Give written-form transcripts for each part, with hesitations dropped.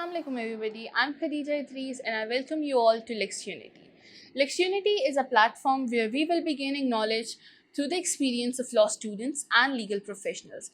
Assalamu alaikum everybody, I'm Khadija Idris and I welcome you all to Lexunity. Lexunity is a platform where we will be gaining knowledge through the experience of law students and legal professionals.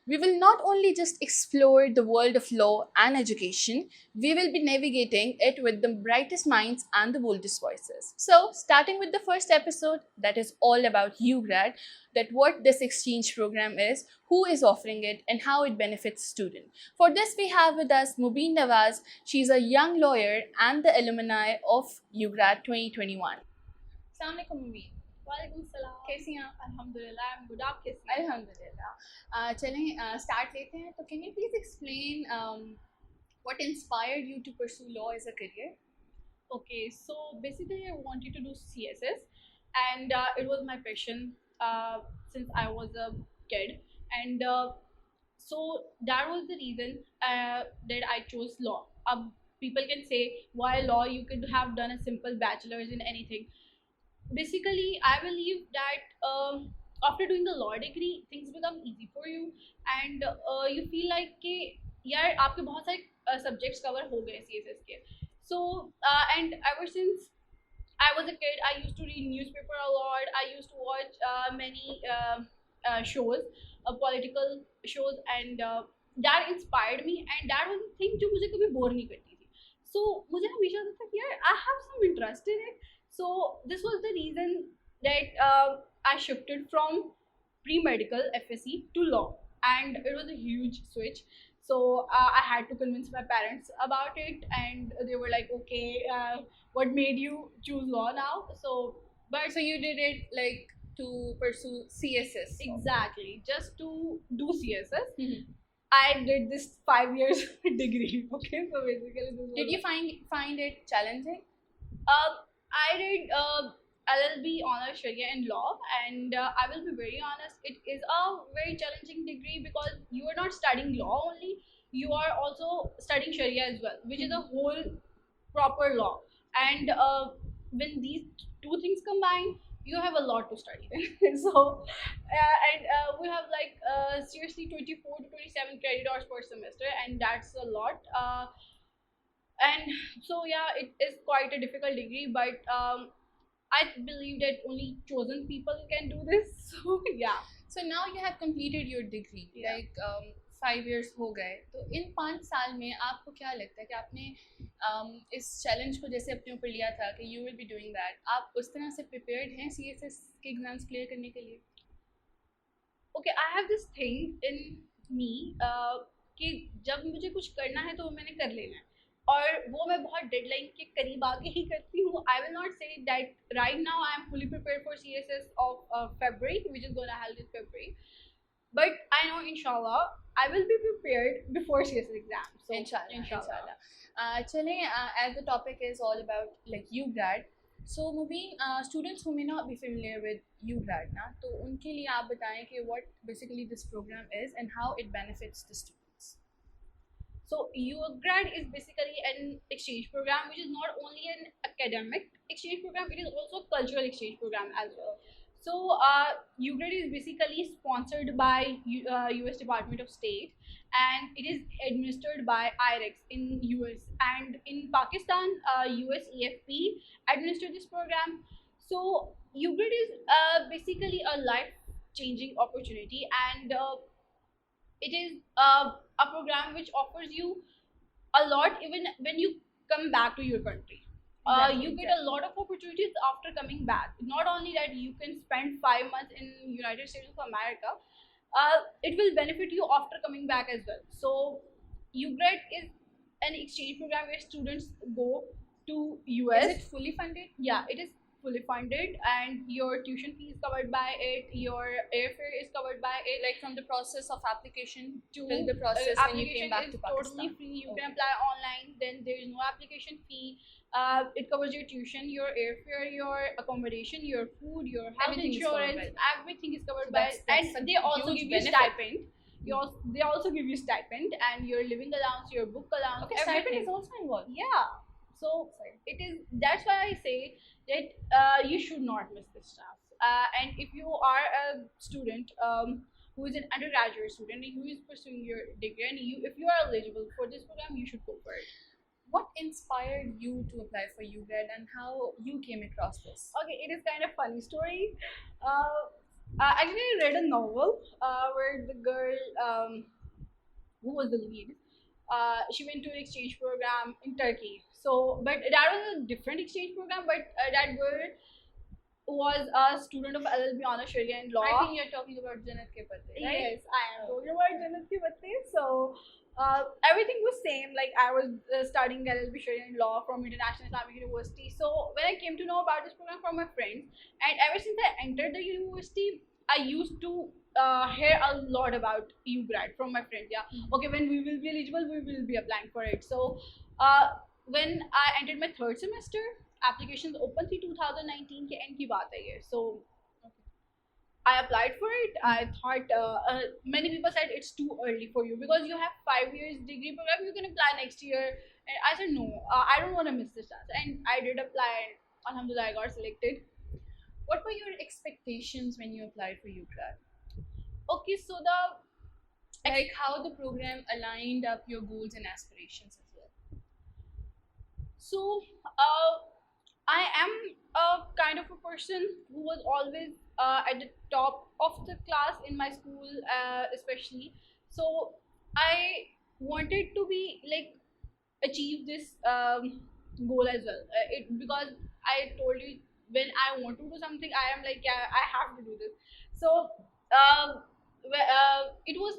We will not only just explore the world of law and education, we will be navigating it with the brightest minds and the boldest voices. So, starting with the first episode, that is all about UGRAD, that what this exchange program is, who is offering it, and how it benefits students. For this, we have with us Mobeen Nawaz. She's a young lawyer and the alumni of UGRAD 2021. Assalamu alaikum Mobeen. वालेकुम सलाम। कैसी हैं आप? अल्हम्दुलिल्लाह, I'm good। आप कैसी हैं? अल्हम्दुलिल्लाह। चलें स्टार्ट लेते हैं। तो can you please explain what inspired you to pursue law as a career? Okay, so basically I wanted to do CSS, and it was my passion since I was a kid, and so that was the reason that I chose law. People can say, why law? You could have done a simple bachelor's in anything. Basically, I believe that after doing the law degree, things become easy for you, and you feel like कि यार आपके बहुत सारे subjects cover हो गए CSS के. So and ever since I was a kid, I used to read newspaper a lot. I used to watch many shows, political shows, and that inspired me. And that was the thing जो मुझे कभी bore नहीं करती थी. So मुझे हमेशा लगता था कि यार I have some interest in it. So this was the reason that I shifted from pre-medical FSC to law, and it was a huge switch. So I had to convince my parents about it, and they were like, "Okay, what made you choose law now?" So you did it like to pursue CSS. Exactly, just to do CSS. Mhm. I did this 5 years degree. Okay, so basically, Did you find it challenging? I did LLB honors Sharia and law, and I will be very honest, it is a very challenging degree because you are not studying law only, you are also studying Sharia as well, which is a whole proper law. And when these two things combine, you have a lot to study. So we have like seriously 24 to 27 credit hours per semester, and that's a lot. And so yeah, it is quite a difficult degree, but I believe that only chosen people can do this. So yeah. So now you have completed your degree. Yeah. Like 5 years हो गए, तो इन 5 साल में आपको क्या लगता है कि आपने इस चैलेंज को जैसे अपने ऊपर लिया था कि you will be doing that, आप उस तरह से prepared हैं CSS के एग्जाम्स क्लियर करने के लिए? Okay, I have this thing in me कि जब मुझे कुछ करना है तो वो मैंने कर लेना है, और वो मैं बहुत डेडलाइन के करीब आके ही करती हूँ. I will not say that right now I am fully prepared for CSS of February, which is going to held in February, but I know inshallah I will be prepared before CSS exam. So Inshallah. चलें, as the topic is all about like UGRAD, so Mobeen, students who may not be familiar with UGRAD ना, तो उनके लिए आप बताएं कि what basically this program is and how it benefits the students. So UGRAD is basically an exchange program, which is not only an academic exchange program, it is also a cultural exchange program as well. So UGRAD is basically sponsored by US Department of State, and it is administered by IREX in US, and in Pakistan US EFP administered this program. So UGRAD is basically a life-changing opportunity, and it is a program which offers you a lot even when you come back to your country. You get a lot of opportunities after coming back. Not only that you can spend 5 months in United States of America, it will benefit you after coming back as well. So UGRAD is an exchange program where students go to US. Is it fully funded? Yeah, it is fully funded, and your tuition fee is covered by it, your airfare is covered by it. Like from the process of application To till the process when you came back is to Pakistan. totally free. You Okay. can apply online, then there is no application fee. It covers your tuition, your airfare, your accommodation, your food, your health Everything is covered insurance. by Everything is covered So by that's a and they also huge give you benefit. stipend. They also give you stipend, and your living allowance, your book allowance. Okay, stipend everything. is also involved. Yeah. So it is. That's why I say that you should not miss this stuff. And if you are a student who is an undergraduate student and who is pursuing your degree, and if you are eligible for this program, you should go for it. What inspired you to apply for UGRAD and how you came across this? Okay, it is kind of funny story. Actually, I read a novel where the girl who was the lead, she went to an exchange program in Turkey. So, but that was a different exchange program. But that girl was a student of LLB honor Sharia and law. I think you're talking about Janat Ke Patte, right? Yes, I am talking about Janat Ki Batte. So everything was same. Like I was studying LLB Sharia and law from International Islamic University. So when I came to know about this program from my friends, and ever since I entered the university, I used to hear a lot about UGRAD from my friends. Yeah, okay, when we will be eligible, we will be applying for it. So when I entered my third semester, applications open थी 2019 के end की बात है ये. So I applied for it. I thought many people said it's too early for you because you have 5 years degree program. You can apply next year. And I said no, I don't want to miss this chance. And I did apply. And Alhamdulillah, I got selected. What were your expectations when you applied for UGRAD? Okay, so the Like how the program aligned up your goals and aspirations as well. So I am a kind of a person who was always at the top of the class in my school, especially. So I wanted to be like achieve this goal as well. Because I told you, when I want to do something, I am like, yeah, I have to do this. So it was,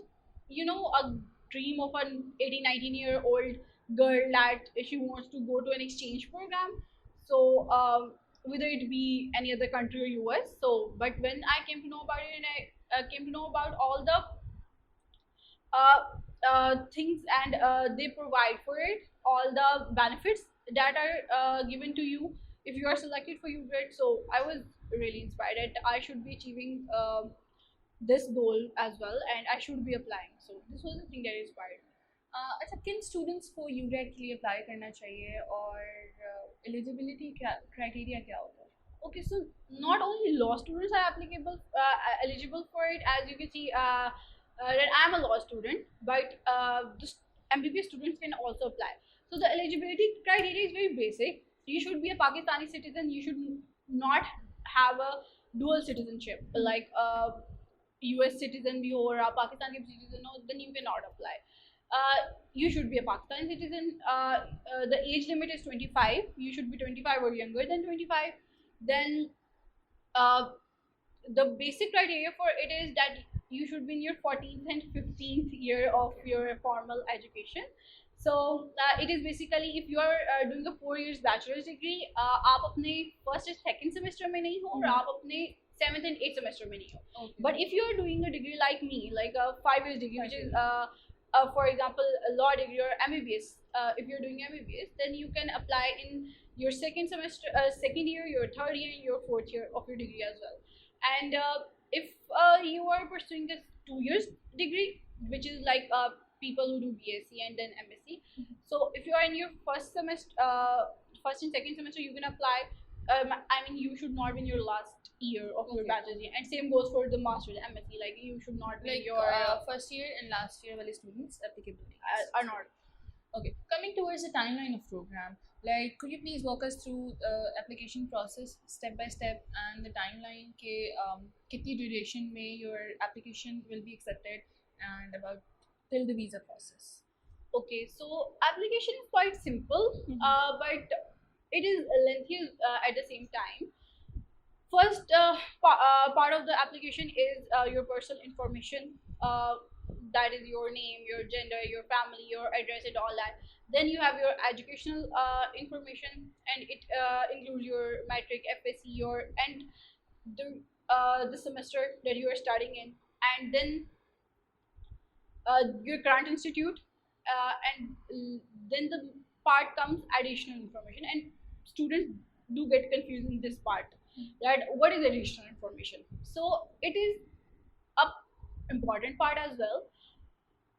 you know, a dream of an 18, 19-year-old girl that she wants to go to an exchange program. So whether it be any other country or US. So but when I came to know about it, and I came to know about all the things, and they provide for it, all the benefits that are given to you if you are selected for UGRAD. So I was really inspired that I should be achieving this goal as well, and I should be applying. So this was the thing that inspired me. अच्छा किन students को यूग्रेड के लिए apply करना चाहिए और eligibility क्या criteria क्या होता है? Okay, so not only law students are applicable, eligible for it. As you can see, that I'm a law student, but just MBBS students can also apply. So the eligibility criteria is very basic. You should be a Pakistani citizen. You should not have a dual citizenship, like US citizen bhi ho or a Pakistani citizen ho, then you cannot apply. You should be a Pakistani citizen. The age limit is 25. You should be 25 or younger than 25. Then the basic criteria for it is that you should be in your 14th and 15th year of your formal education. So it is basically, if you are doing a 4 years bachelor's degree, आप अपने first and second semester में नहीं हो और आप अपने 7th and 8th semester में नहीं हो. But if you are doing a degree like me, like a 5 years degree, which is for example a law degree or MBBS, if you're doing MBBS, then you can apply in your second semester, second year, your third year, your fourth year of your degree as well. And if you are pursuing this 2 years degree, which is like people who do BSc and then MSc. So if you are in your first semester, first and second semester, you can apply. I mean, you should not be in your last year of your bachelor's year, and same goes for the master's MSc. Like you should not be Like your first year and last year wale students applicability. are not. Okay, coming towards the timeline of program, like could you please walk us through application process step by step and the timeline ke kitni duration mein your application will be accepted and about till the visa process? Okay, so application is quite simple, but it is lengthy at the same time. First part of the application is your personal information. That is your name, your gender, your family, your address, and all that. Then you have your educational information, and it includes your matric, FSC, your and the semester that you are studying in, and then your current institute, and then the part comes additional information, and students do get confused in this part, that what is additional information. So it is a important part as well.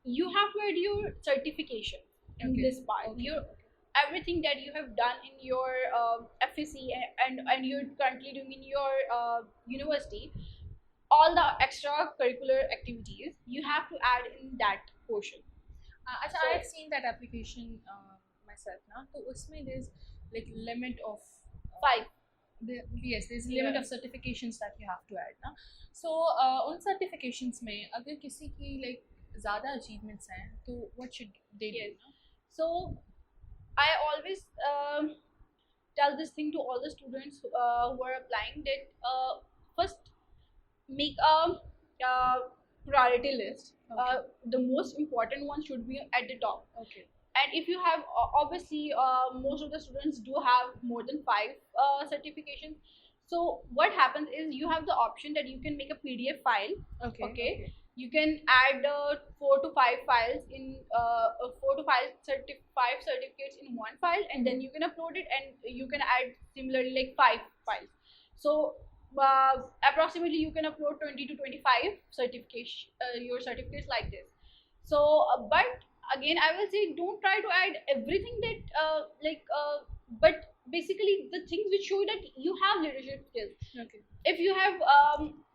You have to add your certification in this part. Your everything that you have done in your FSC and you're currently doing in your university, all the extracurricular activities you have to add in that portion. अच्छा, So I have seen that application myself ना, तो उसमें there's like limit of 5. yes, there's a limit Yeah. of certifications that you have to add ना. So उन certifications में अगर किसी की like ज़्यादा achievements हैं तो what should they do Yes. ना? So I always tell this thing to all the students who are applying that first make a priority list. Okay. The most important one should be at the top. Okay. And if you have obviously most of the students do have more than 5 certifications. So what happens is you have the option that you can make a PDF file. Okay. Okay. You can add 4 to 5 files in 4 to 5 certificates in one file, and then you can upload it, and you can add similarly like 5 files. So approximately you can upload 20 to 25 certification your certificates like this. So but again I will say don't try to add everything that but basically the things which show that you have leadership skills. Okay. If you have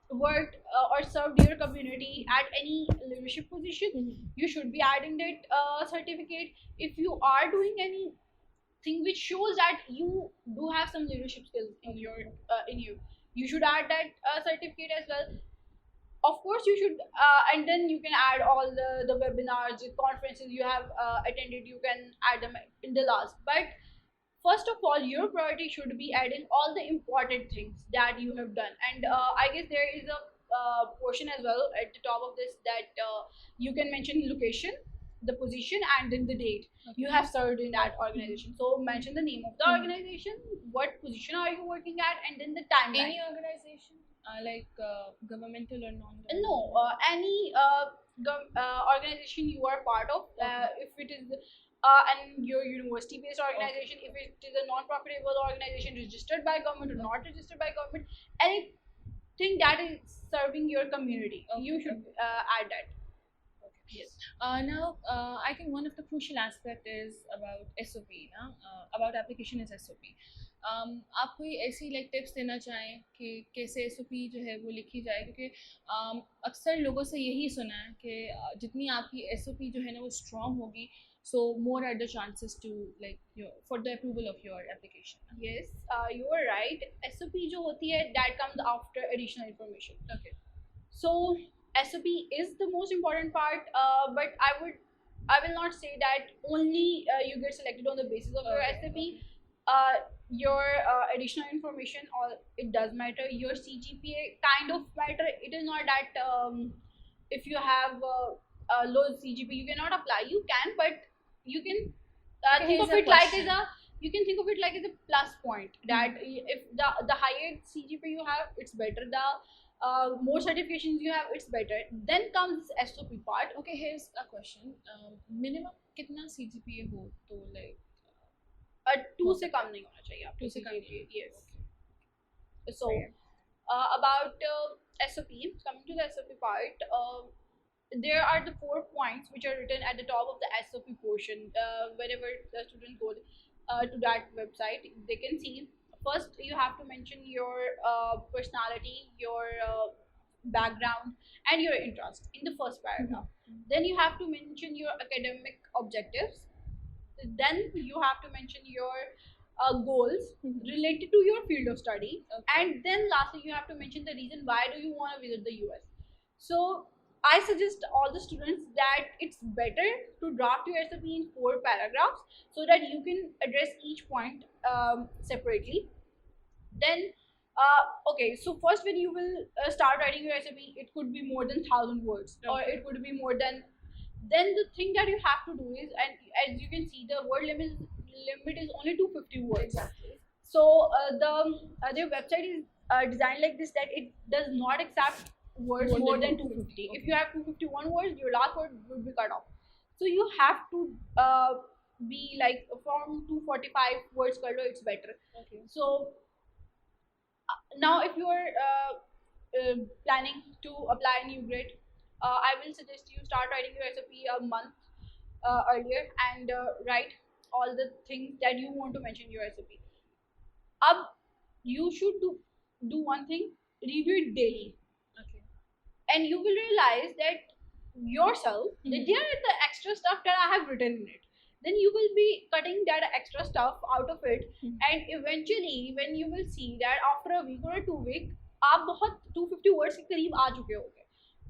worked or served your community at any leadership position, you should be adding that certificate. If you are doing anything which shows that you do have some leadership skills in your you should add that certificate as well. Of course you should and then you can add all the webinars, the conferences you have attended, you can add them in the last. But first of all your priority should be adding all the important things that you have done. And I guess there is a portion as well at the top of this that you can mention location, the position, and then the date you have served in that organization. So mention the name of the organization, what position are you working at, and then the timeline. Any organization like governmental or non-governmental? No, any organization you are part of, if it is and your university based organization, if it is a non-profitable organization registered by government or not registered by government, anything that is serving your community, you should add that. Yes. Now, I think one of the crucial aspect is about SOP ना, about application is SOP. आप कोई ऐसी like tips देना चाहें कि कैसे SOP जो है वो लिखी जाए, क्योंकि अक्सर लोगों से यही सुना है कि जितनी आपकी SOP जो है ना वो strong होगी, so more are the chances to like for the approval of your application. Yes, you are right. SOP जो होती है that comes after additional information. Okay. So SOP is the most important part, but I will not say that only you get selected on the basis of your SOP. Your additional information, or it does matter. Your CGPA kind of matter. It is not that if you have a low CGPA you cannot apply. You can, but you can think of it like as a you can think of it like as a plus point. That if the higher CGPA you have, it's better. The more certifications you have, it's better. Then comes SOP part. Okay, here's a question. Minimum कितना CGPA हो तो like 2 से कम नहीं होना चाहिए आपका 2 से कम. Yes. So about SOP, coming to the SOP part, there are the 4 points which are written at the top of the SOP portion. Whenever the students go to that website, they can see. First, you have to mention your personality, your background, and your interest in the first paragraph. Then you have to mention your academic objectives. Then you have to mention your goals related to your field of study. And then lastly you have to mention the reason why do you want to visit the US. So I suggest all the students that it's better to draft your SOP in 4 paragraphs so that you can address each point separately. Then okay, so first when you will start writing your SOP, it could be more than 1,000 words, or it could be more than. Then the thing that you have to do is, and as you can see, the word limit is only 250 words. Exactly. So their website is designed like this, that it does not accept words more than 250. If you have 251 words, your last word will be cut off. So you have to be like from 245 words cut off, it's better. Okay. So now if you are planning to apply in UGRAD, I will suggest you start writing your SOP a month earlier and write all the things that you want to mention in your SOP. You should do one thing: review it daily. Okay. and you will realize that yourself that there are the extra stuff that I have written in it. Then you will be cutting that extra stuff out of it, and eventually when you will see that after a week or a 2 week आप बहुत 250 words के करीब आ चुके होगे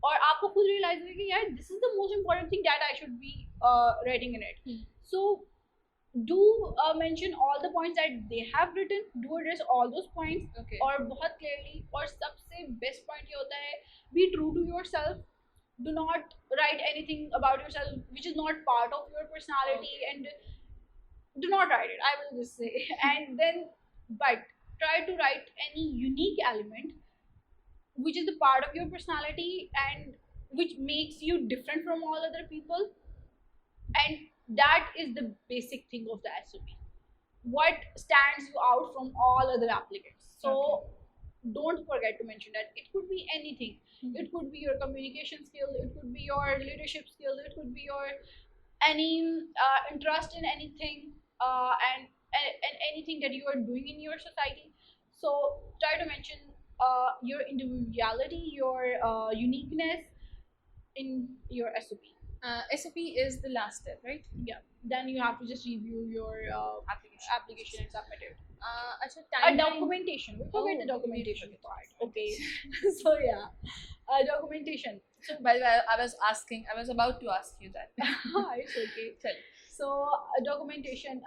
और आपको खुद realize होगा कि यार this is the most important thing that I should be writing in it. So do mention all the points that they have written, do address all those points और बहुत clearly. और सबसे best point ये होता है be true to yourself. Do not write anything about yourself which is not part of your personality, and do not write it, I will just say. And then but try to write any unique element which is the part of your personality and which makes you different from all other people, and that is the basic thing of the SOP, what stands you out from all other applicants. So don't forget to mention that it could be anything. It could be your communication skill, it could be your leadership skill, it could be your any interest in anything, and anything that you are doing in your society. So try to mention your individuality, your uniqueness in your SOP. SOP is the last step, right? Yeah, then you have to just review your application and submit it. अच्छा, A timeline. documentation, we forget the documentation part. Okay. So yeah, documentation. So By the way, I was about to ask you that. it's okay. Tell. So documentation,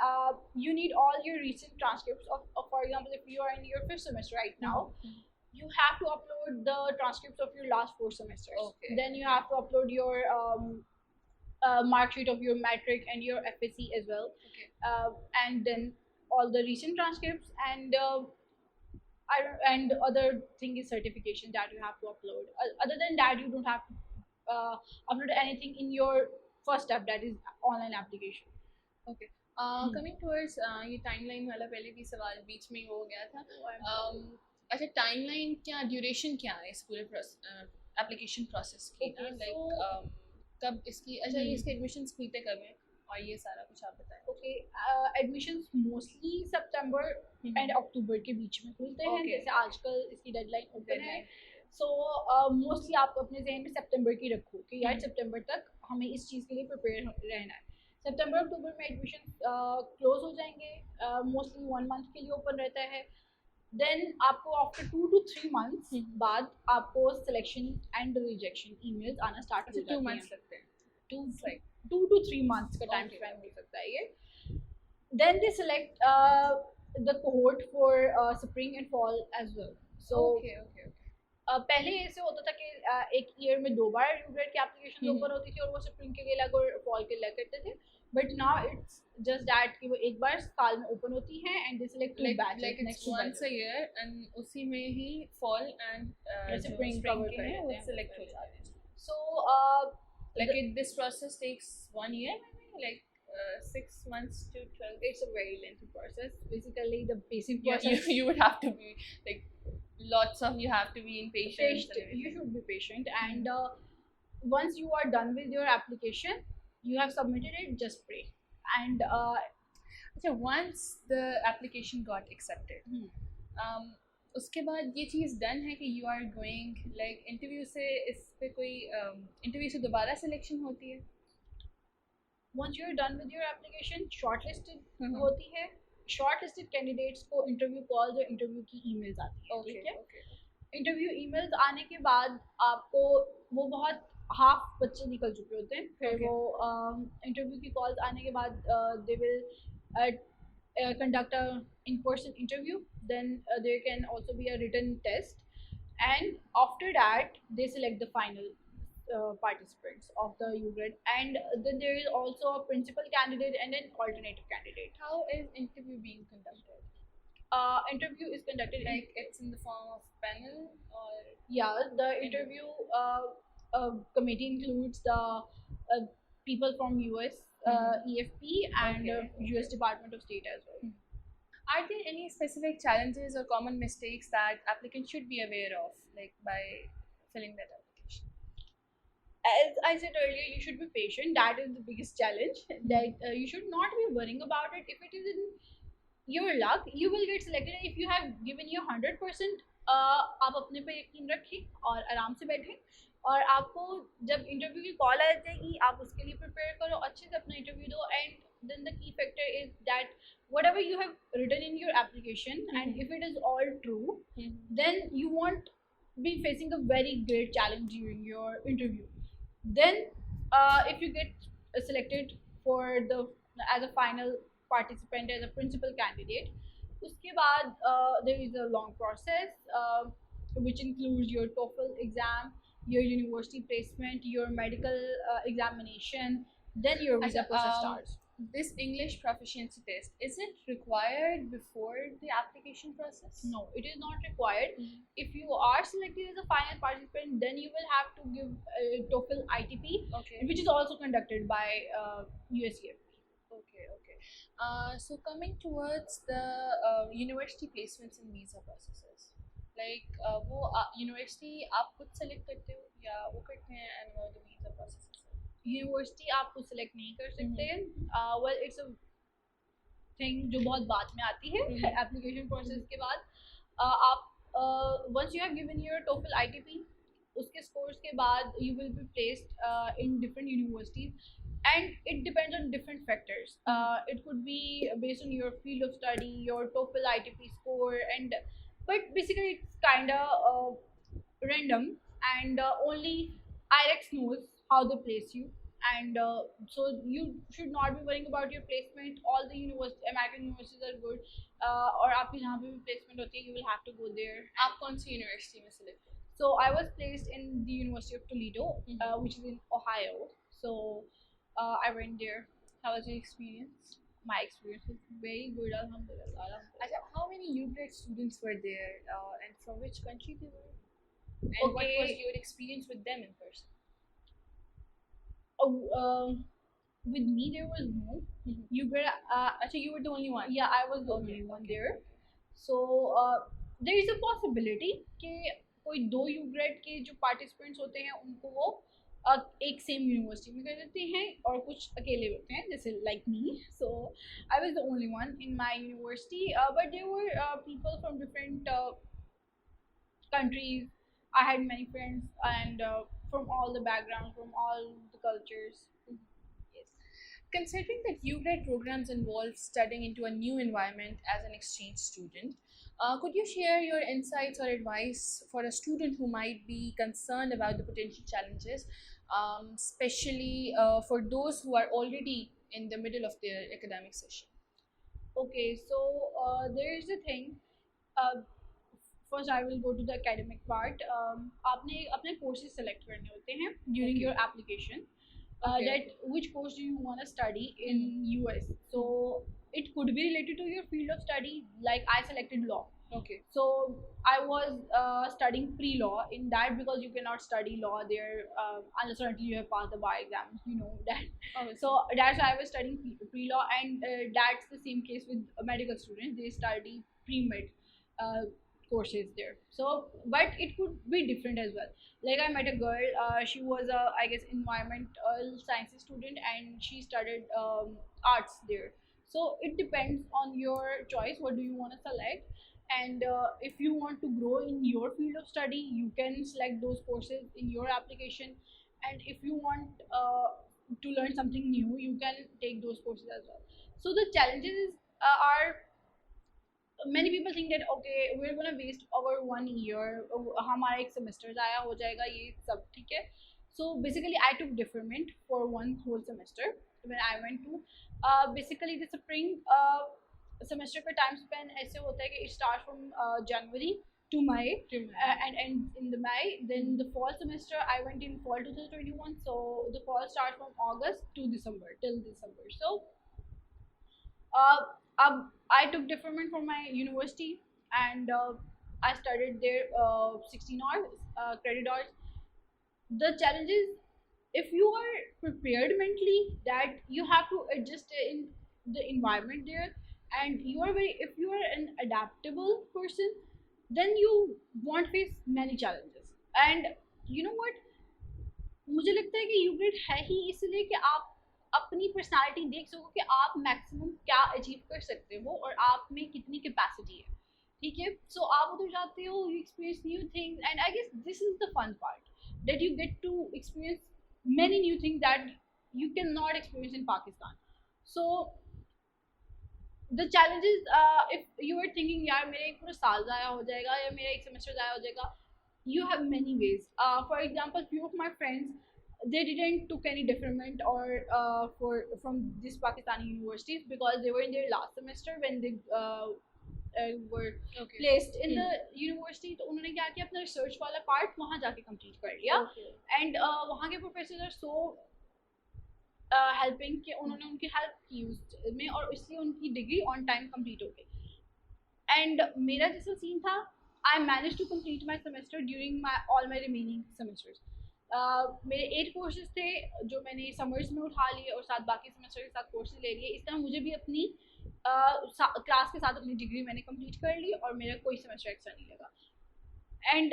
you need all your recent transcripts of, for example, if you are in your 5th semester right now, you have to upload the transcripts of your last 4 semesters. Okay. Then you have to upload your mark sheet of your matric and your FSC as well. Okay. And then all the recent transcripts, and and other thing is certification that you have to upload. Other than that, you don't have to upload anything in your first step, that is online application. Okay. Coming towards ये timeline वाला पहले भी सवाल बीच में हो गया था. अच्छा, timeline क्या, duration क्या है इस पूरे application process की? Okay, Like so कब इसकी, अच्छा ये इसके admissions खुलते कब हैं और ये सारा कुछ आप बताएं. Okay, admissions mostly September and October के बीच में खुलते हैं. Okay. जैसे आजकल इसकी डेडलाइन ओपन है. So mostly आप अपने जहन में सितंबर की रखो कि यार सितंबर तक हमें इस चीज़ के लिए प्रिपेयर रहना है. सितंबर अक्टूबर में एडमिशन क्लोज हो जाएंगे. मोस्टली 1 month के लिए ओपन रहता है. देन आपको आफ्टर 2 to 3 months बाद आपको सिलेक्शन एंड रिजेक्शन ईमेल्स आना स्टार्ट हो जाते हैं. 2 months लगते हैं. 2 to 3 months का टाइम स्पैन हो सकता है ये. Then they select the cohort for spring and fall as well. So Okay. पहले ऐसे होता था कि एक ईयर में 2 बार UGRAD की एप्लीकेशन ओपन होती थी और वो स्प्रिंग के लिए अलग और फॉल के लिए अलग करते थे. But now it's just that कि वो एक बार साल में ओपन होती है and they select to batches Like it's next once a year and उसी में ही fall and spring spring cover के कर हैं देते वो हैं. select हो जाते हैं. सो Like this process takes 1 year, maybe like 6 months to 12. it's a very lengthy process. Basically the basic Yeah, process. you would have to be like you have to be impatient. Patient. You should be patient, and once you are done with your application, you have submitted it, just pray. And अच्छा, once the application got accepted, उसके बाद ये चीज़ done है कि you are going like interview से इस पे कोई interview से दोबारा selection होती है? once you're done with your application, shortlisted होती है. शॉर्टलिस्टेड कैंडिडेट्स को इंटरव्यू कॉल्स और इंटरव्यू की ईमेल्स आती है. ठीक है. इंटरव्यू ईमेल्स आने के बाद आपको वो बहुत हाफ बच्चे निकल चुके होते हैं. फिर वो इंटरव्यू की कॉल्स आने के बाद they will conduct a in-person interview. Then there can also be a written test, and after that they select the final participants of the UGRAD, and then there is also a principal candidate and an alternative candidate. How is interview being conducted? Interview is conducted Like it's in the form of panel or? Yeah, the interview committee includes the people from US, EFP, and US Department of State as well. Are there any specific challenges or common mistakes that applicants should be aware of, like by filling that application? As I said earlier, you should be patient. That is the biggest challenge. That you should not be worrying about it. If it is in your luck, you will get selected. If you have given your 100%, आप अपने पे यकीन रखें और आराम से बैठें. और आपको जब इंटरव्यू की कॉल आ जाएगी आप उसके लिए प्रिपेयर करो, अच्छे से अपना इंटरव्यू दो, and then the key factor is that whatever you have written in your application, and if it is all true, then you won't be facing a very great challenge during your interview. Then if you get selected for the as a final participant, as a principal candidate, उसके बाद there is a long process which includes your TOEFL exam, your university placement, your medical examination, then your visa process starts. This English proficiency test, is it required before the application process? No, it is not required. If you are selected as a final participant, then you will have to give TOEFL ITP, Okay. which is also conducted by USCF. Okay, okay. So coming towards the university placements and visa processes, like वो university आप खुद select करते हो या वो करते हैं, and the visa processes? University आप खुद सेलेक्ट नहीं कर सकते हैं. वेल इट्स अ थिंग जो बहुत बाद में आती है एप्लीकेशन प्रोसेस के बाद. आप once you have given your TOEFL ITP, उसके स्कोर्स के बाद you will be placed in different universities, and it depends on different factors. It could be based on your field of study, your TOEFL ITP score, and but basically it's kind of random, and only IREX knows how they place you. And so you should not be worrying about your placement. All the American universities are good. और आपकी जहाँ पे भी placement होती है, you will have to go there. आप कौन सी university में select हुए? So I was placed in the University of Toledo, which is in Ohio. So I went there. How was your experience? My experience was very good, alhamdulillah. How many UGRAD students were there, and from which country they were? And what was your experience with them in person? With me there was no. Actually, you were the only one. Yeah, I was the only one there. So there is a possibility कि कोई दो UGRAD के जो participants होते हैं उनको वो एक सेम यूनिवर्सिटी में कर देते हैं, और कुछ अकेले होते हैं जैसे like me. So I was the only one in my university, but there were people from different countries. I had many friends, and from all the backgrounds, from all the cultures. Yes. Considering that UGRAD programs involve studying into a new environment as an exchange student, could you share your insights or advice for a student who might be concerned about the potential challenges, especially for those who are already in the middle of their academic session? Okay, so there is a thing. First, I will go to the academic part. आपने अपने courses select करने होते हैं during your application. That which course do you want to study in US? So it could be related to your field of study. Like I selected law. Okay. So I was studying pre-law in that, because you cannot study law there unless or until you have passed the bar exams. You know that. So that's why I was studying pre-law, and that's the same case with medical students. They study pre-med courses there. So but it could be different as well. Like I met a girl, she was a, I guess, environmental sciences student, and she studied arts there. So it depends on your choice, what do you want to select. And if you want to grow in your field of study, you can select those courses in your application. And if you want to learn something new, you can take those courses as well. So the challenges are, many people think that okay, we're gonna waste our 1 year, हमारा एक semester आया हो जाएगा ये सब ठीक है. So basically I took deferment for 1 whole semester when I went to basically the spring semester का time span ऐसे होता है कि it starts from January to May, and ends in the May. Then the fall semester I went in fall 2021, so the fall starts from August to December, till December. So I took deferment from my university, and I studied there 16 hours credit hours. The challenge is, if you are prepared mentally that you have to adjust in the environment there, and if you are an adaptable person, then you won't face many challenges. And you know what, मुझे लगता है कि UGRAD है ही इसलिए कि आप अपनी personality देख सको कि आप मैक्सिमम क्या अचीव कर सकते हो और आप में कितनी कैपेसिटी है, ठीक है. सो आप उधर जाते हो, you experience new things, and I guess this is the fun part. that you get to experience many new things that you cannot experience in Pakistan. So the challenges, if you were thinking यार मेरा एक पूरा साल ज़ाया हो जाएगा या मेरा एक semester ज़ाया हो जाएगा, you have many ways. For example, few of my friends, they didn't took any deferment or from this Pakistani universities because they were in their last semester when they were placed in the university. तो उन्होंने क्या किया, अपना research वाला part वहाँ जाके complete कर लिया. And वहाँ के professors are so हेल्पिंग कि उन्होंने उनकी हेल्प की उसमें और इसलिए उनकी डिग्री ऑन टाइम कंप्लीट हो गई. एंड मेरा जैसा सीन था, I manage to complete my semester during my all my remaining semesters. मेरे 8 कोर्सेज थे जो मैंने समर्स में उठा लिए और साथ बाकी सेमेस्टर के साथ कोर्सेज ले लिए. इस तरह मुझे भी अपनी क्लास के साथ अपनी डिग्री मैंने कंप्लीट कर ली और मेरा कोई सेमेस्टर एक्स्ट्रा नहीं लगा. And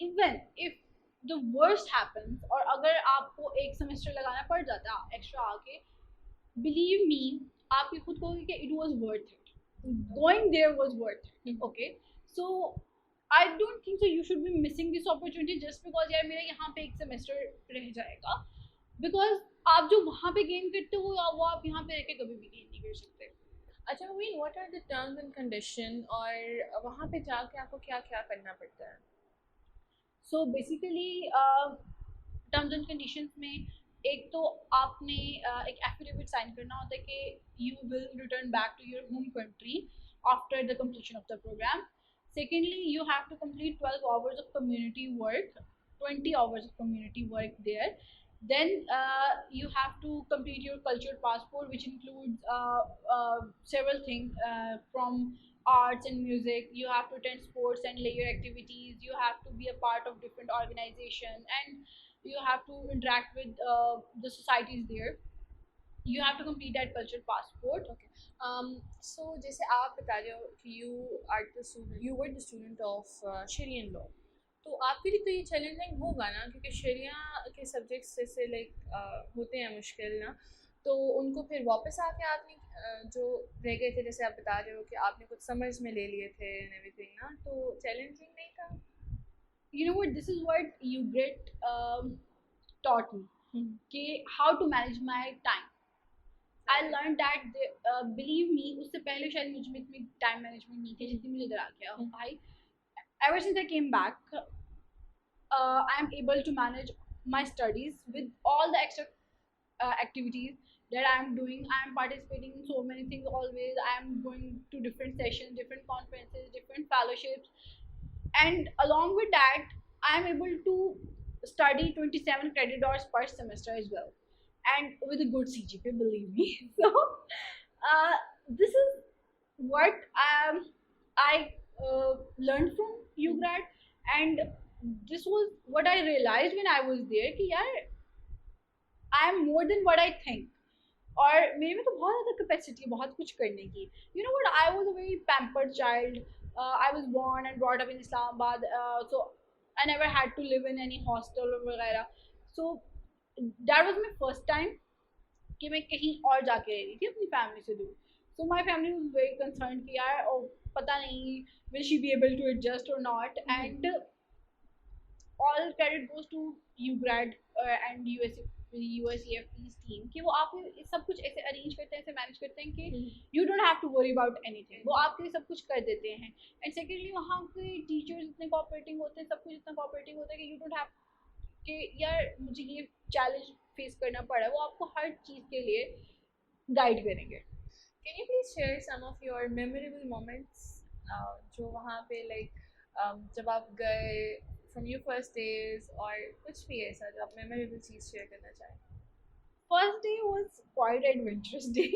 even if the worst happens और अगर आपको एक सेमेस्टर लगाना पड़ जाता एक्स्ट्रा आके, बिलीव मी आप खुद कहोगे कि it was worth it, going there was worth it. Okay, so I don't think so you should be missing this opportunity just because यार मेरा यहाँ पे एक सेमेस्टर रह जाएगा, बिकॉज आप जो वहाँ पे गेन करते हो वो आप यहाँ पे रह के कभी भी गेन नहीं कर सकते. अच्छा Mobeen, what are the terms and condition और वहाँ पे जाके आपको क्या क्या करना पड़ता है? So basically terms and conditions में एक तो आपने एक एफिडेविट साइन करना होता है कि you will return back to your home country after the completion of the program. Secondly, you have to complete 12 hours of community work, 20 hours of community work there. Then you have to complete your culture passport, which includes several things from arts and music. You have to attend sports and leisure activities. You have to be a part of different organizations, and you have to interact with the societies there. You have to complete that culture passport. Okay. So जैसे आप बता रहे हो कि you were the student of Sharian law, तो आपके लिए तो ये चैलेंजिंग होगा ना, क्योंकि शरिया के सब्जेक्ट्स जैसे लाइक होते हैं मुश्किल ना, तो उनको फिर वापस आके आपने जो रह गए थे, जैसे आप बता रहे हो कि आपने कुछ समर्स में ले लिए थे एंड एवरीथिंग ना, तो चैलेंजिंग नहीं था? You know what, this is what UGRAD taught me, कि how to manage my time. I learned that believe me, उससे पहले शायद मुझ में इतनी टाइम मैनेजमेंट नहीं थी जितनी मुझे इधर आ गया. भाई, ever since I came back, I am able to manage my studies with all the extra activities that I am doing. I am participating in so many things always. I am going to different sessions, different conferences, different fellowships, and along with that, I am able to study 27 credit hours per semester as well, and with a good CGPA, believe me. So this is what I learned from UGRAD, and this was what I realized when I was there कि यार I am more than what I think. और मेरे में तो बहुत ज़्यादा capacity है बहुत कुछ करने की. You know what, I was a very pampered child. I was born and brought up in Islamabad, so I never had to live in any hostel or वगैरह. So that was my first time कि मैं कहीं और जाके रह रही थी अपनी फैमिली से दूर. So my family was very concerned कि यार पता नहीं will she be able to adjust or not. And all credit goes to UGRAD and USEFP's team कि वो आप सब कुछ ऐसे अरेंज करते हैं, ऐसे मैनेज करते हैं कि you don't have to worry about anything. वो आपके लिए सब कुछ कर देते हैं. And secondly, वहाँ के टीचर्स इतने कोऑपरेटिंग होते हैं, सब कुछ इतना कोऑपरेटिंग होता है कि you don't have कि यार मुझे ये चैलेंज फेस करना पड़ा. वो आपको हर चीज़ के लिए गाइड करेंगे. Can you please share some of your memorable moments जो वहाँ पे लाइक जब आप गए from your first days और कुछ भी ऐसा जो आप memorable चीज़ शेयर करना चाहें? First day was quite adventurous day.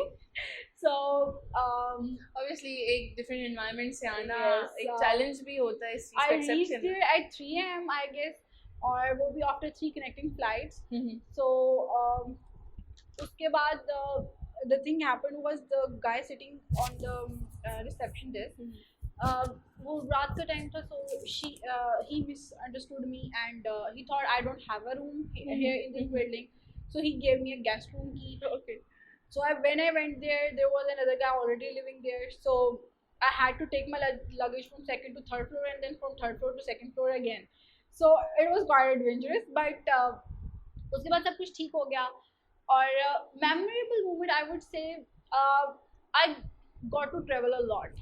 So obviously एक different environment से आना एक yes, challenge भी होता है इस चीज़ I का reached exception. there at 3 a.m. I guess, और वो भी after 3 connecting flights. So उसके बाद the thing happened was the guy sitting on the reception desk. वो रात का टाइम था, so he misunderstood me and he thought I don't have a room here in this building, so he gave me a guest room key. Okay. So when I went there, there was another guy already living there, so I had to take my luggage from second to third floor and then from third floor to second floor again. So it was quite adventurous, but उसके बाद सब कुछ ठीक हो गया. और memorable moment I would say, I got to travel a lot.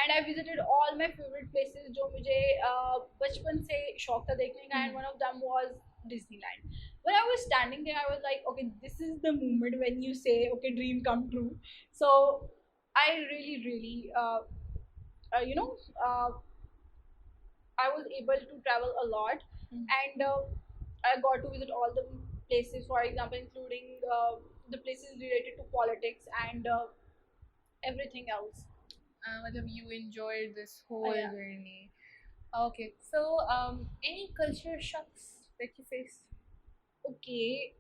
And I visited all my favorite places जो मुझे बचपन से शौक था देखने का, and one of them was Disneyland. When I was standing there, I was like, okay, this is the moment when you say, okay, dream come true. So I really, really, you know, uh, I was able to travel a lot, and I got to visit all the places. For example, including the places related to politics and everything else. मतलब you enjoyed this whole Yeah. journey. Okay, so any culture shocks that you faced? Okay,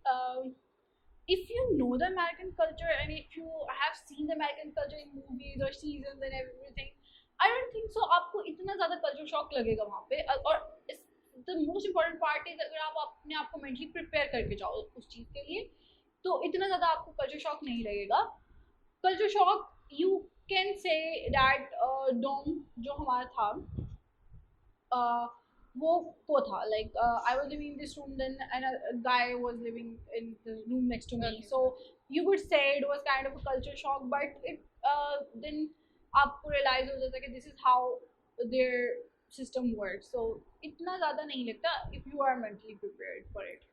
if you know the American culture and if you have seen the American culture in movies or seasons and everything, I don't think so आपको इतना ज़्यादा culture shock लगेगा वहाँ पे. और the most important part is अगर आप अपने आप को mentally prepare करके जाओ उस चीज़ के लिए, तो इतना ज़्यादा आपको culture shock नहीं लगेगा. Culture shock, you can say that dorm जो हमारा था, uh, वो वो था like I was living in this room, then a guy was living in the room next to me. Okay. So you could say it was kind of a culture shock, but it then आपको realize हो जाता है कि this is how their system works. So इतना ज़्यादा नहीं लगता if you are mentally prepared for it.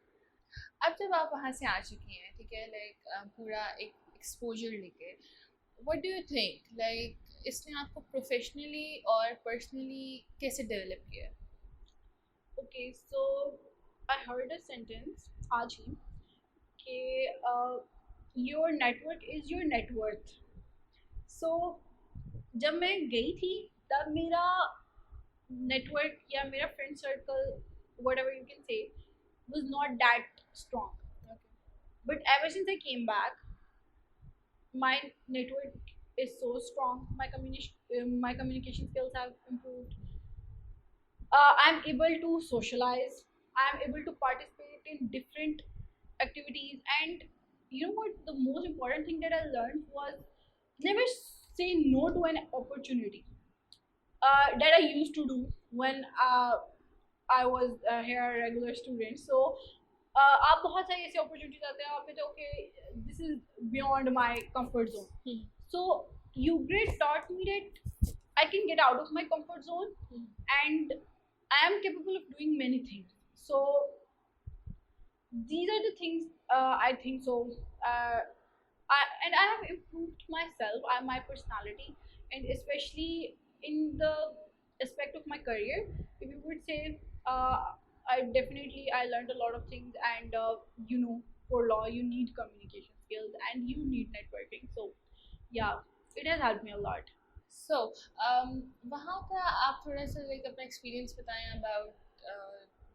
अब जब आप वहाँ से आ चुकी हैं, ठीक है, लाइक पूरा एक एक्सपोजर लेके, what do you think, like इसने आपको प्रोफेशनली और पर्सनली कैसे डेवलप किया? Okay, so I heard a sentence आज ही कि your network is your net worth. So जब मैं गई थी तब मेरा नेटवर्क या मेरा friend circle, whatever you can say, was not that strong. Okay. But ever since I came back, my network is so strong. My communication skills have improved. I'm able to socialize. I'm able to participate in different activities. And you know what? The most important thing that I learned was never say no to an opportunity that I used to do when I was here a regular student. So आप बहुत सारी ऐसी opportunities आते हैं, आप कहते हो okay, this is beyond my comfort zone. So UGRAD taught me that I can get out of my comfort zone, and I am capable of doing many things. So these are the things I think so. And I have improved myself, my personality, and especially in the aspect of my career. If you would say, I learned a lot of things, and for law you need communication skills and you need networking. So yeah, it has helped me a lot. सो वहाँ का आप थोड़ा सा like अपना experience बताएं about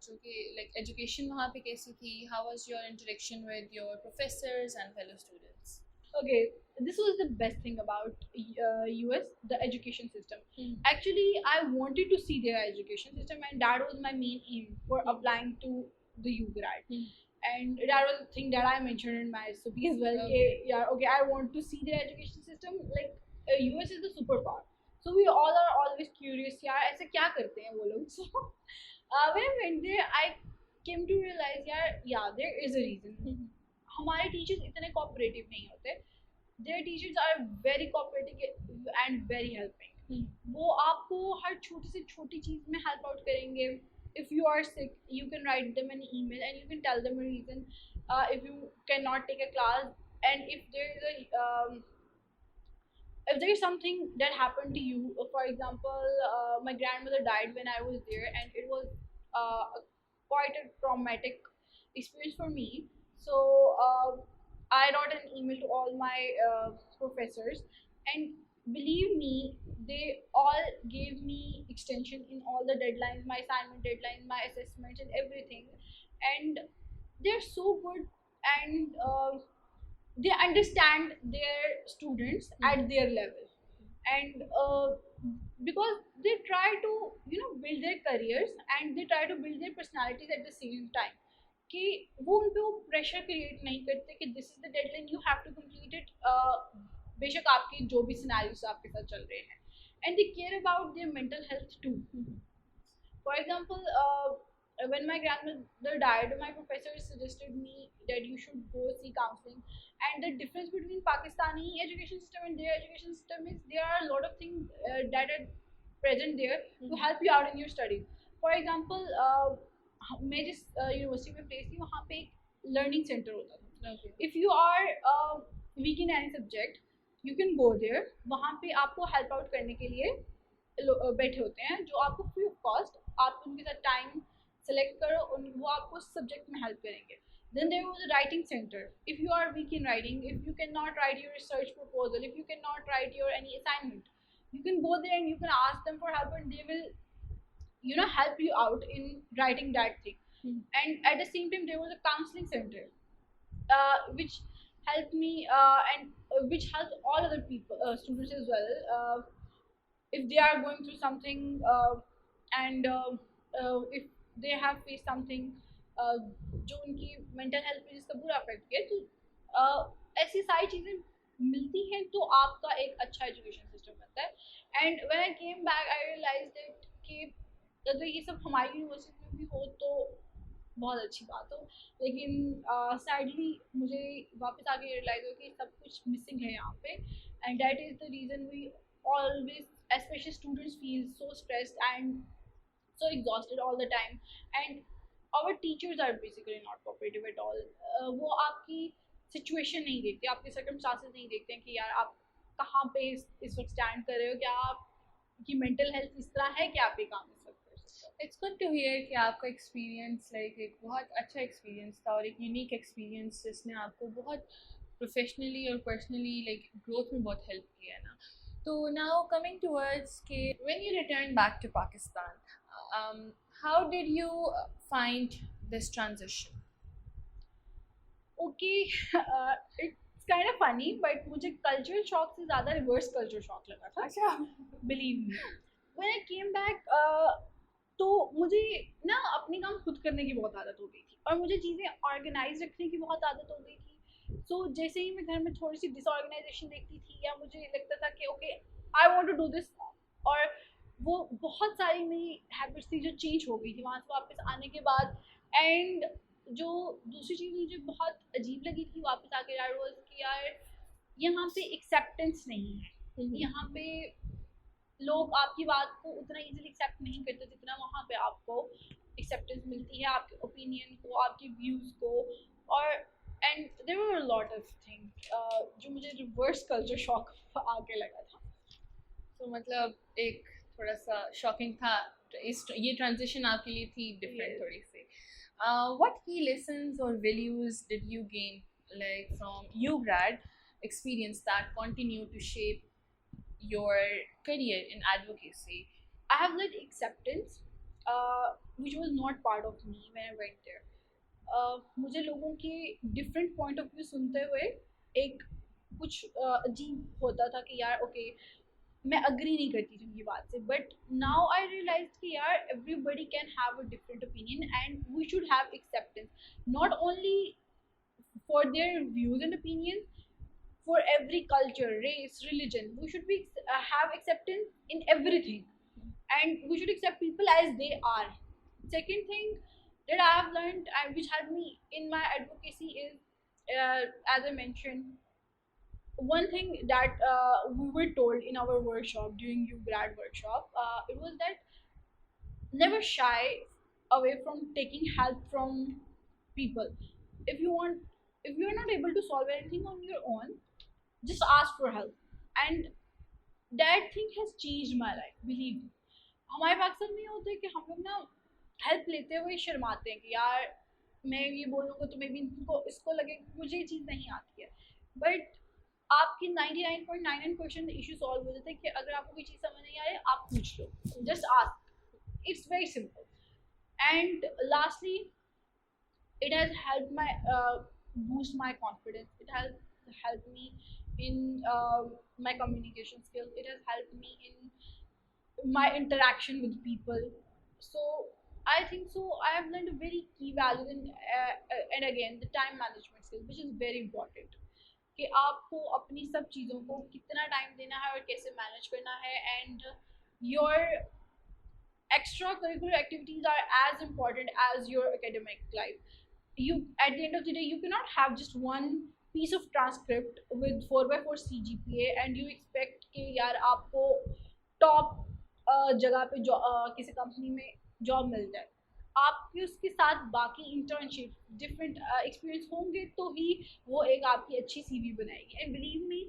जो कि like education वहाँ पे कैसी थी, how was your interaction with your professors and fellow students? Okay, this was the best thing about US, the education system. Actually, I wanted to see their education system, and that was my main aim for applying to the UGRAD. And that was the thing that I mentioned in my SOP as well. Okay. Yeah, okay, I want to see their education system. Like US is the superpower, so we all are always curious. यार ऐसे क्या करते हैं वो लोग? So when I went there, I came to realize, yeah, there is a reason. हमारे teachers इतने cooperative नहीं होते. There teachers are very cooperative and very helping. वो आपको हर छोटी से छोटी चीज़ में हेल्प आउट करेंगे. If you are sick, you can write them an email and you can tell them a reason. If you cannot take a class, and if there is something that happened to you, for example, my grandmother died when I was there, and it was quite a traumatic experience for me. So I wrote an email to all my professors, and believe me, they all gave me extension in all the deadlines, my assignment deadlines, my assessments, and everything. And they're so good, and they understand their students at their level. And because they try to build their careers, and they try to build their personalities at the same time, कि वो उन पे वो pressure create नहीं करते कि this is the deadline, you have to complete it, बेशक आपकी जो भी सिनेरियोस आपके साथ चल रहे हैं. And they care about their mental health too. For example, when my grandmother died, my professor suggested me that you should go see counseling. And the difference between Pakistani education system and their education system is there are a lot of things that are present there to help you out in your studies. For example, मैं जिस university में place थी वहाँ पे एक learning centre होता था. If you are weak in any subject, you can go there. वहाँ पे आपको हेल्प आउट करने के लिए बैठे होते हैं जो आपको फ्री ऑफ कॉस्ट, आप उनके साथ टाइम सेलेक्ट करो, वो आपको सब्जेक्ट में हेल्प करेंगे. Then there was a writing center. If you are weak in writing, if you cannot write your research proposal, if you cannot write your any assignment, you can go there and you can ask them for help, and they will help you out in writing that thing. And at the same time there was a counseling center, which helped me, and which helped all other people, students as well, if they are going through something, and if they have faced something जो उनकी mental health पे जिसका बुरा affect किया, तो ऐसी सारी चीज़ें मिलती हैं तो आपका एक अच्छा एजुकेशन सिस्टम बनता है. And when I came back I realize that कि अगर ये सब हमारी यूनिवर्सिटी में भी हो तो बहुत अच्छी बात हो, लेकिन सैडली मुझे वापस आके रियलाइज हो कि सब कुछ मिसिंग है यहाँ पे. And that is the reason we always, especially students, feel so stressed and so exhausted all the time. And our teachers are basically not cooperative at all. वो आपकी सिचुएशन नहीं देखते, आपके सर्कमस्टांसेस नहीं देखते हैं कि यार आप कहाँ पे इस वक्त स्टैंड कर रहे हो, क्या आपकी मेंटल हेल्थ इस तरह है कि आप ये काम कर सकते हो. इट्स गुड टू हियर कि आपका एक्सपीरियंस लाइक एक बहुत अच्छा एक्सपीरियंस था और एक यूनिक एक्सपीरियंस जिसने आपको बहुत प्रोफेशनली और पर्सनली लाइक ग्रोथ में बहुत हेल्प किया है ना. तो नाउ कमिंग टूवर्ड्स के when you return back to Pakistan, how did you find this transition? Okay, it's kind of funny, but मुझे cultural shock से ज़्यादा reverse culture shock लगा था. अच्छा. Believe me, when I came back, तो मुझे ना अपने काम खुद करने की बहुत आदत हो गई थी और मुझे चीज़ें ऑर्गेनाइज रखने की बहुत आदत हो गई थी. सो जैसे ही मैं घर में थोड़ी सी डिसऑर्गेनाइजेशन देखती थी या मुझे लगता था कि okay I want to do this, और वो बहुत सारी मेरी हैबिट्स थी जो चेंज हो गई थी वहाँ से वापस आने के बाद. एंड जो दूसरी चीज़ मुझे बहुत अजीब लगी थी वापस आके यार वो कि यार यहाँ पे एक्सेप्टेंस नहीं है. यहाँ पे लोग आपकी बात को उतना इजीली एक्सेप्ट नहीं करते जितना वहाँ पे आपको एक्सेप्टेंस मिलती है आपके ओपिनियन को, आपके व्यूज़ को. और and there were a lot of things जो मुझे रिवर्स कल्चर शॉक आके लगा था. तो मतलब एक थोड़ा सा शॉकिंग था इस ये ट्रांजिशन आपके लिए थी डिफरेंट थोड़ी सी. What key lessons or values did you gain like from UGRAD experience that continue to shape your career in advocacy? I have learned acceptance, which was not part of me when I went there. मुझे लोगों के different point of view सुनते हुए एक कुछ अजीब होता था कि यार ओके मैं अग्री नहीं करती थी उनकी बात से. बट नाउ आई रियलाइज कि यार everybody can have a different opinion and we should have acceptance not only for their views and opinion, for every culture, race, religion. We should be have acceptance in everything, and we should accept people as they are. Second thing that I have learned and which helped me in my advocacy is, as I mentioned, one thing that we were told in our workshop during UGRAD workshop, it was that never shy away from taking help from people. If you want, if you are not able to solve anything on your own, just ask for help. And that thing has changed my life, believe me. हमारे पाकिस्तान में होता है कि हम लोग ना help लेते हुए शर्माते हैं कि यार मैं ये बोलूँगा तो मे भी इसको लगे मुझे ये चीज़ नहीं आती है. बट आपकी 99.99% इशू सॉल्व हो जाते हैं कि अगर आपको कोई चीज़ समझ नहीं आ रही आप पूछ लो, just ask. It's very simple. And lastly it has helped my boost my confidence. It has helped me in my communication skills. It has helped me in my interaction with people. So I think so I have learned a very key value in, and again the time management skills, which is very important. कि आपको अपनी सब चीज़ों को कितना time देना है और कैसे मैनेज करना है. And your extracurricular activities are as important as your academic life. You, at the end of the day, you cannot have just one piece of transcript with 4/4 CGPA and you expect कि यार आपको top जगह पे किसी company में job मिल जाए. आपके उसके साथ बाकी इंटर्नशिप डिफरेंट एक्सपीरियंस होंगे तो ही वो एक आपकी अच्छी सीवी बनाएगी. And believe me,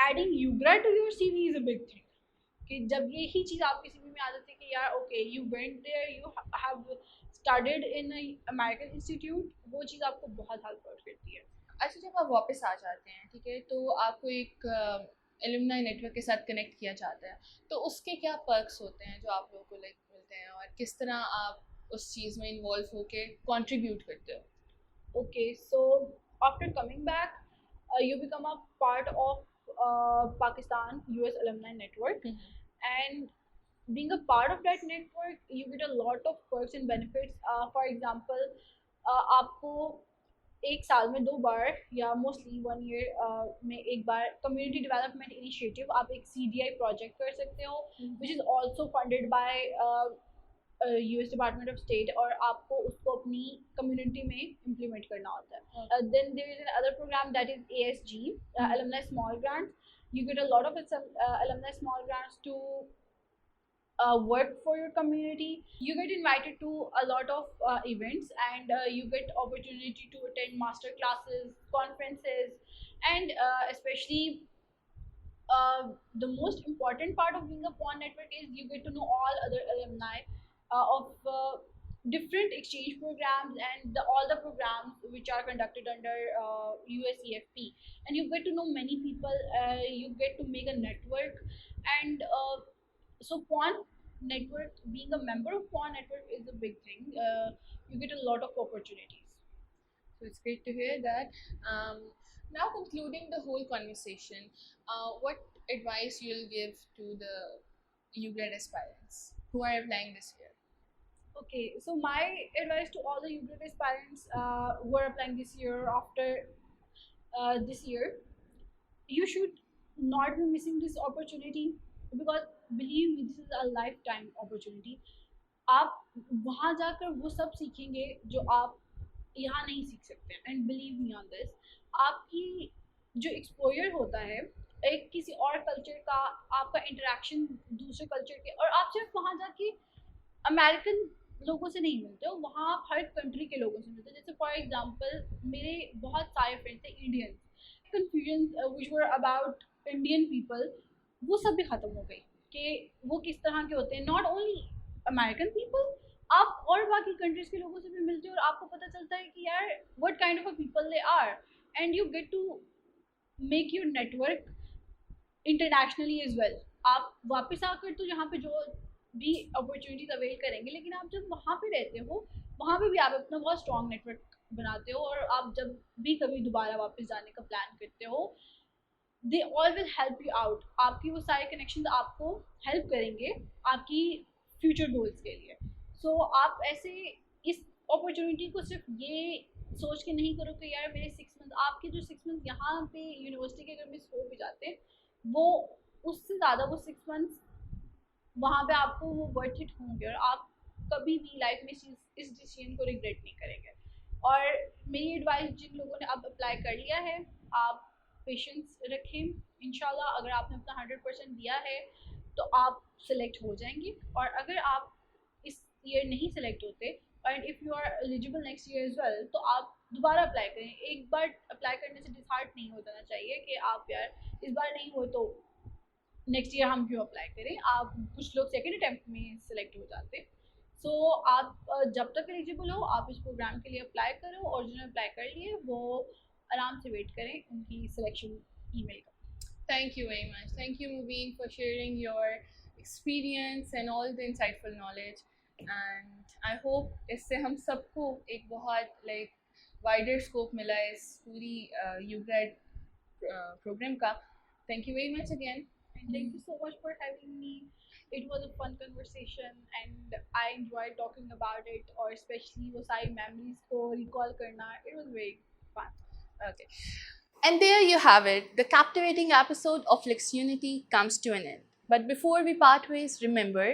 adding upgrade to your CV is a big thing. कि जब यही चीज़ आपकी सीवी में आ जाती है कि यार okay you went there, you have studied in American institute, वो चीज़ आपको बहुत हेल्प करती है. अच्छा, जब आप वापस आ जाते हैं, ठीक है, तो आपको एक एलुमनाई नेटवर्क के साथ कनेक्ट किया जाता है, तो उसके क्या पर्क्स होते हैं जो आप लोगों को लाइक मिलते हैं, और किस तरह आप उस चीज़ में इन्वॉल्व होके कंट्रीब्यूट करते हो? Okay, so after coming back, you become a part of Pakistan US Alumni Network, and being a part of that network, you get a lot of perks and benefits. For example, आपको एक साल में 2 बार या mostly 1 year में एक बार community development initiative, आप एक CDI project कर सकते हो which is also funded by US department of state, और आपको उसको अपनी कम्युनिटी में इम्प्लीमेंट करना होता है. Then there is another program that is ASG, alumni small grants. You get a lot of alumni small grants to work for your community. You get invited to a lot of events, and you get opportunity to attend master classes, conferences, and especially the most important part of being a pawn network is you get to know all other alumni of different exchange programs and all the programs which are conducted under USEFP, and you get to know many people. You get to make a network, and so pawn network, being a member of pawn network is a big thing. You get a lot of opportunities. So it's great to hear that. Now, concluding the whole conversation, what advice you'll give to the UGRAD aspirants who are applying this year? Okay, so my advice to all the UGRAD aspirants who are applying this year after this year, you should not be missing this opportunity, because believe me, this is a lifetime opportunity. आप वहाँ जाकर वो सब सीखेंगे जो आप यहाँ नहीं सीख सकते हैं. And believe me on this, आपकी जो एक्सपोजर होता है एक किसी और कल्चर का, आपका इंटरेक्शन दूसरे कल्चर के, और आप सिर्फ वहाँ जाके अमेरिकन लोगों से नहीं मिलते हो, वहाँ आप हर कंट्री के लोगों से मिलते हो. जैसे फॉर एग्जांपल मेरे बहुत सारे फ्रेंड्स थे Indian, confusion which were about Indian people, वो सब भी ख़त्म हो गई कि वो किस तरह के होते हैं. नॉट ओनली अमेरिकन पीपल, आप और बाकी कंट्रीज के लोगों से भी मिलते हो और आपको पता चलता है कि यार what kind of a people they are, and you get to make your network internationally as well. आप वापस आकर तो यहाँ पे जो भी अपॉर्चुनिटीज अवेल करेंगे, लेकिन आप जब वहाँ पे रहते हो वहाँ पे भी आप अपना बहुत स्ट्रॉन्ग नेटवर्क बनाते हो, और आप जब भी कभी दोबारा वापस जाने का प्लान करते हो, they all will help you out. आपकी वो सारे कनेक्शन आपको हेल्प करेंगे आपकी फ्यूचर गोल्स के लिए. सो आप ऐसे इस अपॉर्चुनिटी को सिर्फ ये सोच के नहीं करो कि यार मेरे 6 मंथ, आपके जो 6 मंथ यहाँ पे यूनिवर्सिटी के अगर मिस हो भी जाते हैं, वो उससे ज़्यादा वो 6 मंथ्स वहाँ पे आपको वो वर्थ इट होंगे, और आप कभी भी लाइफ में इस डिसीजन को रिग्रेट नहीं करेंगे. और मेरी एडवाइस जिन लोगों ने अब अप्लाई कर लिया है, आप पेशेंस रखें. इंशाल्लाह अगर आपने अपना 100% दिया है तो आप सिलेक्ट हो जाएंगे, और अगर आप इस ईयर नहीं सिलेक्ट होते and if you are eligible next year as well, तो आप दोबारा अप्लाई करें. एक बार अप्लाई करने से डिसहार्ट नहीं होना चाहिए कि आप यार इस बार नहीं हो तो नेक्स्ट ईयर हम क्यों अप्लाई करें. आप कुछ लोग सेकेंड अटैम्प्ट में सिलेक्ट हो जाते हैं. सो आप जब तक एलिजिबल हो आप इस प्रोग्राम के लिए अप्लाई करो, और जिन्होंने अप्लाई कर लिए वो आराम से वेट करें उनकी सिलेक्शन ईमेल का. Thank you very much. Thank you, Mobeen, for sharing your experience and all the insightful knowledge. And I hope इससे हम सबको एक बहुत wider scope मिला इस पूरी UGRAD program का. Thank you very much again. And thank you so much for having me. It was a fun conversation and I enjoyed talking about it, or especially वो सारी memories को recall करना. It was very fun. Okay. And there you have it. The captivating episode of Lexunity comes to an end. But before we part ways, remember,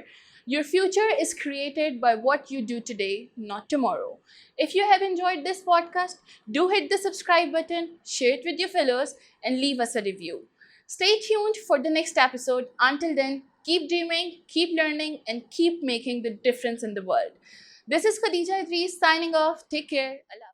Your future is created by what you do today, not tomorrow. If you have enjoyed this podcast, do hit the subscribe button, share it with your fellows, and leave us a review. Stay tuned for the next episode. Until then, keep dreaming, keep learning, and keep making the difference in the world. This is Khadija Idris signing off. Take care. Allah.